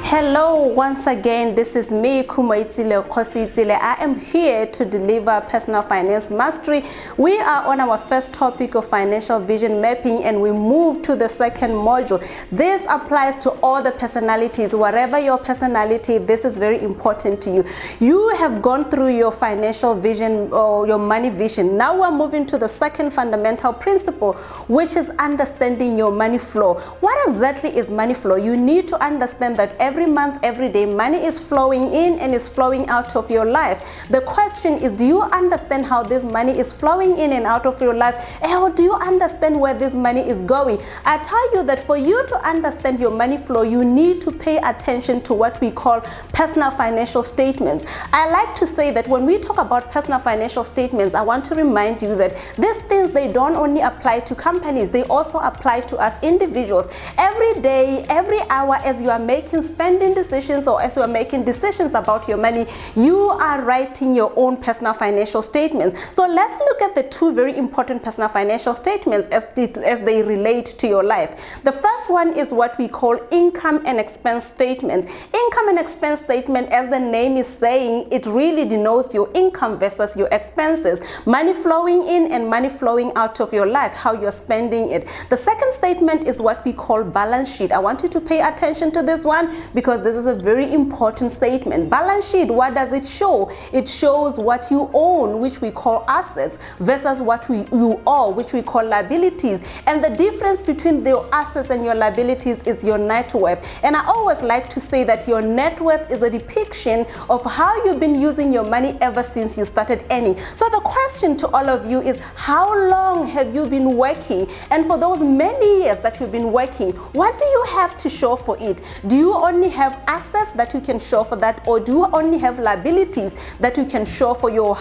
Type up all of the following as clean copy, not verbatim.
Hello, once again, this is me, Kumaitile Kositile. I am here to deliver personal finance mastery. We are on our first topic of financial vision mapping and we move to the second module. This applies to all the personalities. Whatever your personality, this is very important to you. You have gone through your financial vision or your money vision. Now we're moving to the second fundamental principle, which is understanding your money flow. What exactly is money flow? You need to understand that every month, every day, money is flowing in and is flowing out of your life. The question is, do you understand how this money is flowing in and out of your life? Or do you understand where this money is going? I tell you that for you to understand your money flow, you need to pay attention to what we call personal financial statements. I like to say that when we talk about personal financial statements, I want to remind you that these things, they don't only apply to companies, they also apply to us individuals. Every day, every hour, as you are making spending decisions or as you are making decisions about your money, you are writing your own personal financial statements. So let's look at the two very important personal financial statements as they relate to your life. The first one is what we call income and expense statement. Income and expense statement, as the name is saying, it really denotes your income versus your expenses. Money flowing in and money flowing out of your life, how you're spending it. The second statement is what we call balance sheet. I want you to pay attention to this one because this is a very important statement. Balance sheet, what does it show? It shows what you own, which we call assets, versus what you owe, which we call liabilities. And the difference between your assets and your liabilities is your net worth. And I always like to say that your net worth is a depiction of how you've been using your money ever since you started earning. So the question to all of you is, how long have you been working? And for those many years that you've been working, what do you have to show for it? Do you only have assets that you can show for that, or do you only have liabilities that you can show for your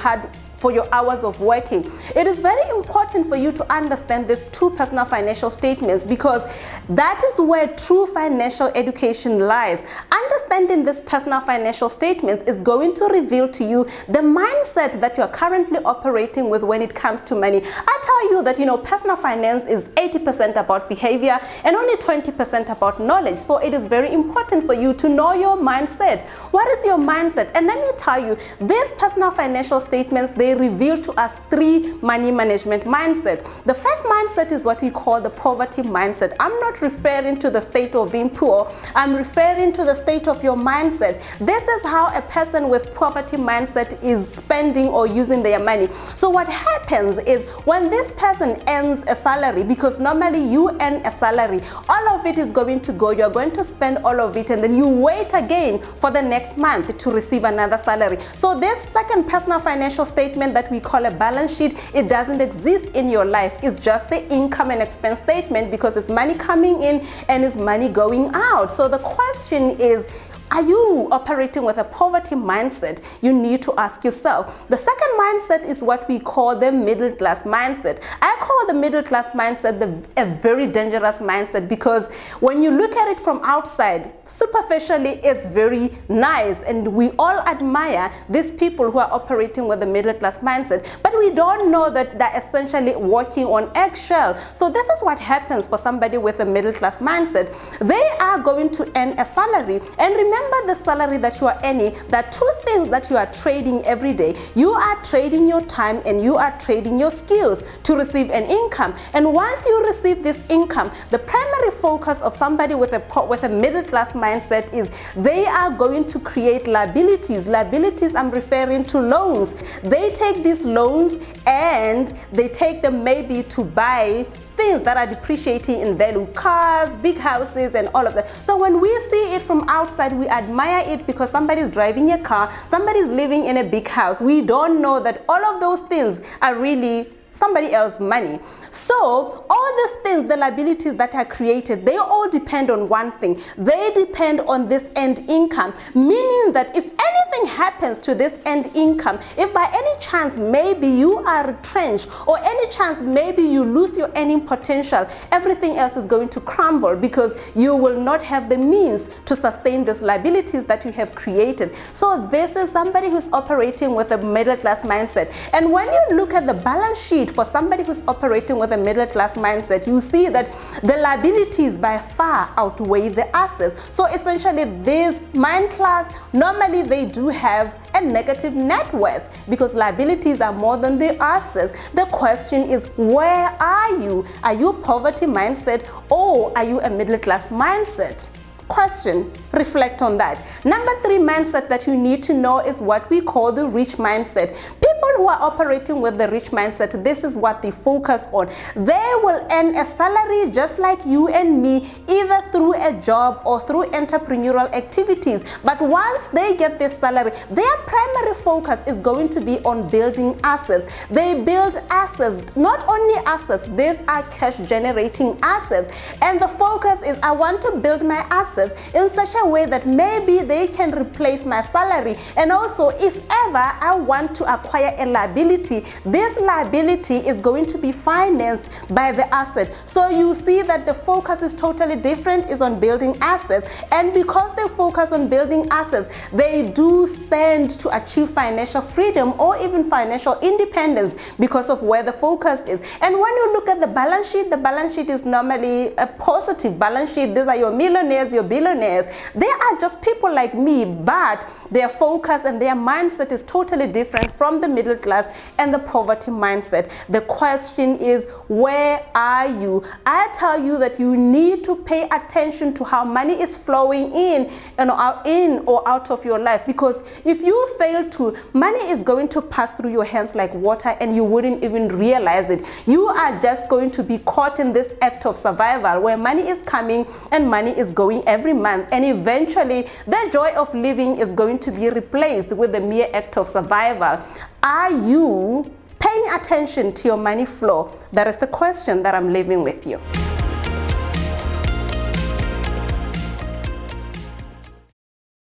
hours of working? It is very important for you to understand these two personal financial statements because that is where true financial education lies. Understanding these personal financial statements is going to reveal to you the mindset that you're currently operating with when it comes to money. I tell you that, personal finance is 80% about behavior and only 20% about knowledge. So it is very important for you to know your mindset. What is your mindset? And let me tell you, these personal financial statements, they reveal to us three money management mindset. The first mindset is what we call the poverty mindset. I'm not referring to the state of being poor. I'm referring to the state of your mindset. This is how a person with poverty mindset is spending or using their money. So what happens is when this person earns a salary, because normally you earn a salary, all of it is going to go. You're going to spend all of it and then you wait again for the next month to receive another salary. So this second personal financial statement that we call a balance sheet, it doesn't exist in your life. It's just the income and expense statement because it's money coming in and it's money going out. So the question is, are you operating with a poverty mindset? You need to ask yourself. The second mindset is what we call the middle class mindset. I call the middle class mindset a very dangerous mindset because when you look at it from outside, superficially, it's very nice and we all admire these people who are operating with the middle class mindset, but we don't know that they're essentially walking on eggshell. So this is what happens for somebody with a middle class mindset. They are going to earn a salary, and remember the salary that you are earning, there are two things that you are trading every day. You are trading your time and you are trading your skills to receive an income. And once you receive this income, the primary focus of somebody with a middle class mindset is they are going to create liabilities. Liabilities, I'm referring to loans. They take these loans and they take them maybe to buy things that are depreciating in value, cars, big houses, and all of that. So when we see it from outside, we admire it because somebody's driving a car, somebody's living in a big house. We don't know that all of those things are really somebody else's money. So all these things, the liabilities that are created, they all depend on one thing. They depend on this end income, meaning that if anything happens to this end income, if by any chance maybe you are retrenched or any chance maybe you lose your earning potential, everything else is going to crumble because you will not have the means to sustain these liabilities that you have created. So this is somebody who's operating with a middle class mindset. And when you look at the balance sheet, it, for somebody who's operating with a middle class mindset, you see that the liabilities by far outweigh the assets. So essentially, this mind class, normally they do have a negative net worth because liabilities are more than the assets. The question is, where are you? Are you poverty mindset or are you a middle class mindset? Question, reflect on that. Number 3 mindset that you need to know is what we call the rich mindset. People who are operating with the rich mindset, this is what they focus on. They will earn a salary just like you and me, either through a job or through entrepreneurial activities. But once they get this salary, their primary focus is going to be on building assets. They build assets, not only assets, these are cash generating assets. And the focus is, I want to build my assets in such a way that maybe they can replace my salary. And also, if ever I want to acquire a liability, this liability is going to be financed by the asset. So you see that the focus is totally different, is on building assets. And because they focus on building assets, they do stand to achieve financial freedom or even financial independence because of where the focus is. And when you look at the balance sheet is normally a positive balance sheet. These are your millionaires, your billionaires. They are just people like me, but their focus and their mindset is totally different from the middle class and the poverty mindset. The question is, where are you? I tell you that you need to pay attention to how money is flowing in or out of your life, because if you fail to, money is going to pass through your hands like water and you wouldn't even realize it. You are just going to be caught in this act of survival where money is coming and money is going every month, and eventually the joy of living is going to be replaced with the mere act of survival. Are you paying attention to your money flow? That is the question that I'm leaving with you.